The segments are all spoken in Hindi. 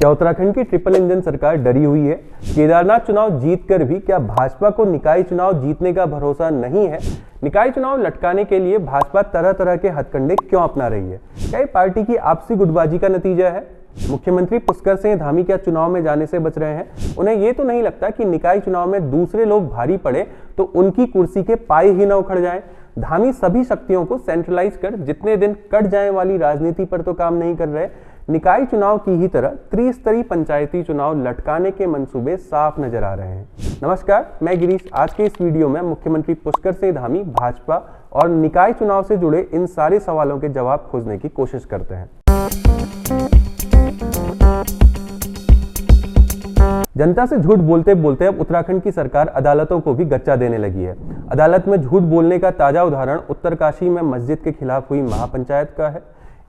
क्या उत्तराखंड की ट्रिपल इंजन सरकार डरी हुई है? केदारनाथ चुनाव जीतकर भी क्या भाजपा को निकाय चुनाव जीतने का भरोसा नहीं है? निकाय चुनाव लटकाने के लिए भाजपा तरह तरह के हथकंडे क्यों अपना रही है? क्या ये पार्टी की आपसी गुटबाजी का नतीजा है? मुख्यमंत्री पुष्कर सिंह धामी क्या चुनाव में जाने से बच रहे हैं? उन्हें ये तो नहीं लगता कि निकाय चुनाव में दूसरे लोग भारी पड़े तो उनकी कुर्सी के पाए ही न उखड़ जाएं? धामी सभी शक्तियों को सेंट्रलाइज कर जितने दिन कट जाए वाली राजनीति पर तो काम नहीं कर रहे। निकाय चुनाव की ही तरह त्रिस्तरीय पंचायती चुनाव लटकाने के मंसूबे साफ नजर आ रहे हैं। नमस्कार, मैं गिरीश। आज के इस वीडियो में मुख्यमंत्री पुष्कर सिंह धामी भाजपा और निकाय चुनाव से जुड़े इन सारे सवालों के जवाब खोजने की कोशिश करते हैं। जनता से झूठ बोलते बोलते अब उत्तराखंड की सरकार अदालतों को भी गच्चा देने लगी है। अदालत में झूठ बोलने का ताजा उदाहरण उत्तरकाशी में मस्जिद के खिलाफ हुई महापंचायत का है।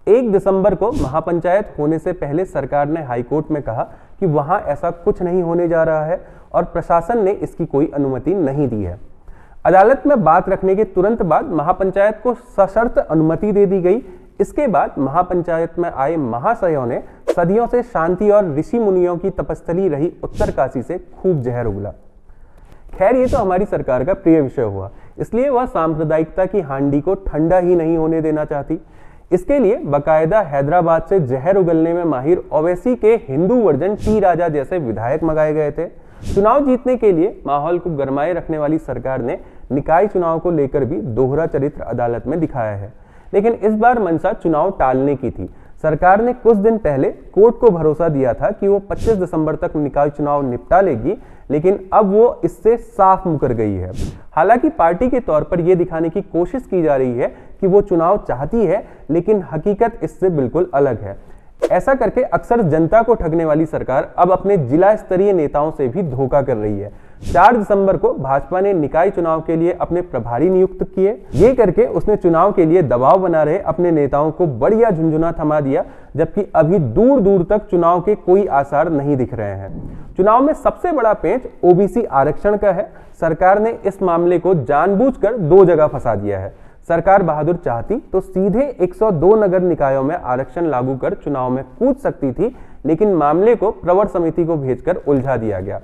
1 दिसंबर को महापंचायत होने से पहले सरकार ने हाईकोर्ट में कहा कि वहां ऐसा कुछ नहीं होने जा रहा है और प्रशासन ने इसकी कोई अनुमति नहीं दी है। अदालत में बात रखने के तुरंत बाद महापंचायत को सशर्त अनुमति दे दी गई। इसके बाद महापंचायत में आए महाशयों ने सदियों से शांति और ऋषि मुनियों की तपस्थली रही उत्तरकाशी से खूब जहर उगला। खैर, ये तो हमारी सरकार का प्रिय विषय हुआ, इसलिए वह सांप्रदायिकता की हांडी को ठंडा ही नहीं होने देना चाहती। इसके लिए बकायदा हैदराबाद से जहर उगलने में माहिर ओवैसी के हिंदू वर्जन टी राजा जैसे विधायक मंगाए गए थे। चुनाव जीतने के लिए माहौल को गरमाए रखने वाली सरकार ने निकाय चुनाव को लेकर भी दोहरा चरित्र अदालत में दिखाया है, लेकिन इस बार मंशा चुनाव टालने की थी। सरकार ने कुछ दिन पहले कोर्ट को भरोसा दिया था कि वो 25 दिसंबर तक निकाय चुनाव निपटा लेगी, लेकिन अब वो इससे साफ मुकर गई है। हालांकि पार्टी के तौर पर यह दिखाने की कोशिश की जा रही है कि वो चुनाव चाहती है, लेकिन हकीकत इससे बिल्कुल अलग है। ऐसा करके अक्सर जनता को ठगने वाली सरकार अब अपने जिला स्तरीय नेताओं से भी धोखा कर रही है। 4 दिसंबर को भाजपा ने निकाय चुनाव के लिए अपने प्रभारी नियुक्त किए। ये करके उसने चुनाव के लिए दबाव बना रहे अपने नेताओं को बढ़िया झुंझुना थमा दिया, जबकि अभी दूर दूर तक चुनाव के कोई आसार नहीं दिख रहे हैं। चुनाव में सबसे बड़ा पेंच ओबीसी आरक्षण का है। सरकार ने इस मामले को जानबूझकर 2 जगह फंसा दिया है। सरकार बहादुर चाहती तो सीधे 102 नगर निकायों में आरक्षण लागू कर चुनाव में कूद सकती थी, लेकिन मामले को प्रवर समिति को भेजकर उलझा दिया गया।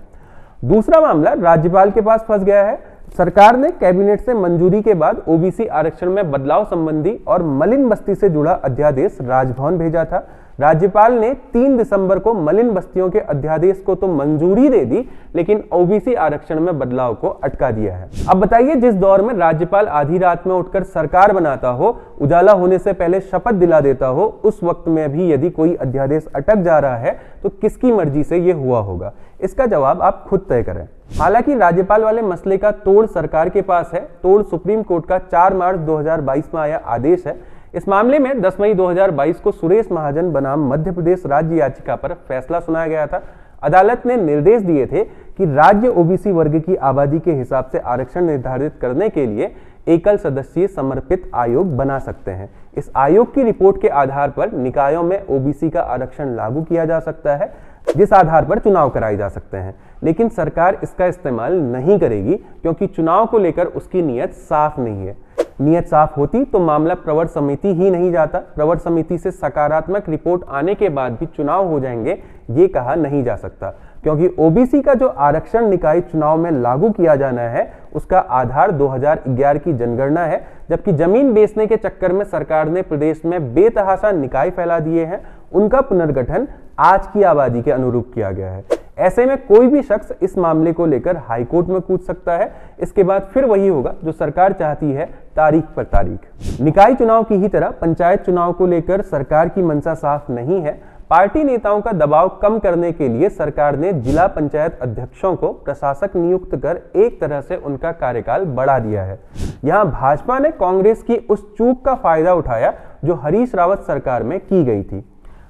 दूसरा मामला राज्यपाल के पास फंस गया है। सरकार ने कैबिनेट से मंजूरी के बाद ओबीसी आरक्षण में बदलाव संबंधी और मलिन बस्ती से जुड़ा अध्यादेश राजभवन भेजा था। राज्यपाल ने 3 दिसंबर को मलिन बस्तियों के अध्यादेश को तो मंजूरी दे दी, लेकिन ओबीसी आरक्षण में बदलाव को अटका दिया है। अब बताइए, जिस दौर में राज्यपाल आधी रात में उठकर सरकार बनाता हो, उजाला होने से पहले शपथ दिला देता हो, उस वक्त में भी यदि कोई अध्यादेश अटक जा रहा है तो किसकी मर्जी से यह हुआ होगा? इसका जवाब आप खुद तय करें। हालांकि राज्यपाल वाले मसले का तोड़ सरकार के पास है। तोड़ सुप्रीम कोर्ट का 4 मार्च 2022 में आया आदेश है। इस मामले में 10 मई 2022 को सुरेश महाजन बनाम मध्य प्रदेश राज्य याचिका पर फैसला सुनाया गया था। अदालत ने निर्देश दिए थे कि राज्य ओबीसी वर्ग की आबादी के हिसाब से आरक्षण निर्धारित करने के लिए एकल सदस्यीय समर्पित आयोग बना सकते हैं। इस आयोग की रिपोर्ट के आधार पर निकायों में ओबीसी का आरक्षण लागू किया जा सकता है, जिस आधार पर चुनाव कराए जा सकते हैं। लेकिन सरकार इसका इस्तेमाल नहीं करेगी, क्योंकि चुनाव को लेकर उसकी नीयत साफ नहीं है। नीयत साफ होती तो मामला प्रवर समिति ही नहीं जाता। प्रवर समिति से सकारात्मक रिपोर्ट आने के बाद भी चुनाव हो जाएंगे, ये कहा नहीं जा सकता, क्योंकि ओबीसी का जो आरक्षण निकाय चुनाव में लागू किया जाना है उसका आधार 2011 की जनगणना है, जबकि जमीन बेचने के चक्कर में सरकार ने प्रदेश में बेतहाशा निकाय फैला दिए हैं। उनका पुनर्गठन आज की आबादी के अनुरूप किया गया है। ऐसे में कोई भी शख्स इस मामले को लेकर हाईकोर्ट में कूद सकता है। इसके बाद फिर वही होगा जो सरकार चाहती है, तारीख पर तारीख। निकाय चुनाव की ही तरह पंचायत चुनाव को लेकर सरकार की मंशा साफ नहीं है। पार्टी नेताओं का दबाव कम करने के लिए सरकार ने जिला पंचायत अध्यक्षों को प्रशासक नियुक्त कर एक तरह से उनका कार्यकाल बढ़ा दिया है। यहां भाजपा ने कांग्रेस की उस चूक का फायदा उठाया जो हरीश रावत सरकार में की गई थी।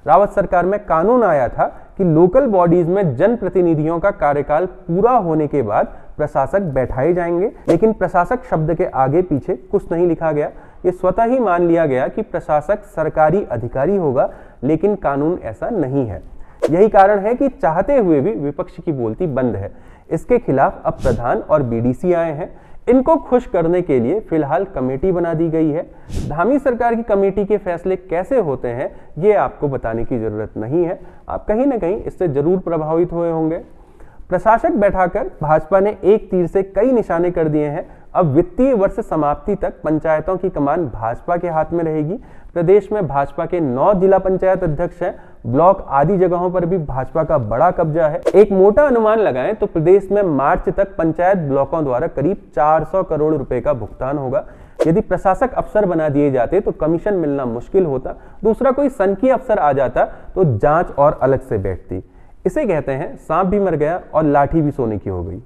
रावत सरकार में कानून आया था कि लोकल बॉडीज में जनप्रतिनिधियों का कार्यकाल पूरा होने के बाद प्रशासक बैठाए जाएंगे, लेकिन प्रशासक शब्द के आगे पीछे कुछ नहीं लिखा गया। ये स्वतः ही मान लिया गया कि प्रशासक सरकारी अधिकारी होगा, लेकिन कानून ऐसा नहीं है। यही कारण है कि चाहते हुए भी विपक्ष की बोलती बंद है। इसके खिलाफ अब प्रधान और बीडीसी आए हैं। इनको खुश करने के लिए फिलहाल कमेटी बना दी गई है। धामी सरकार की कमेटी के फैसले कैसे होते हैं ये आपको बताने की जरूरत नहीं है, आप कहीं ना कहीं इससे जरूर प्रभावित हुए होंगे। प्रशासक बैठाकर भाजपा ने एक तीर से कई निशाने कर दिए हैं। अब वित्तीय वर्ष समाप्ति तक पंचायतों की कमान भाजपा के हाथ में रहेगी। प्रदेश में भाजपा के 9 जिला पंचायत अध्यक्ष हैं। ब्लॉक आदि जगहों पर भी भाजपा का बड़ा कब्जा है। एक मोटा अनुमान लगाएं तो प्रदेश में मार्च तक पंचायत ब्लॉकों द्वारा करीब 400 करोड़ रुपए का भुगतान होगा। यदि प्रशासक अफसर बना दिए जाते तो कमीशन मिलना मुश्किल होता, दूसरा कोई सनकी अफसर आ जाता तो जांच और अलग से बैठती। इसे कहते हैं सांप भी मर गया और लाठी भी सोने की हो गई।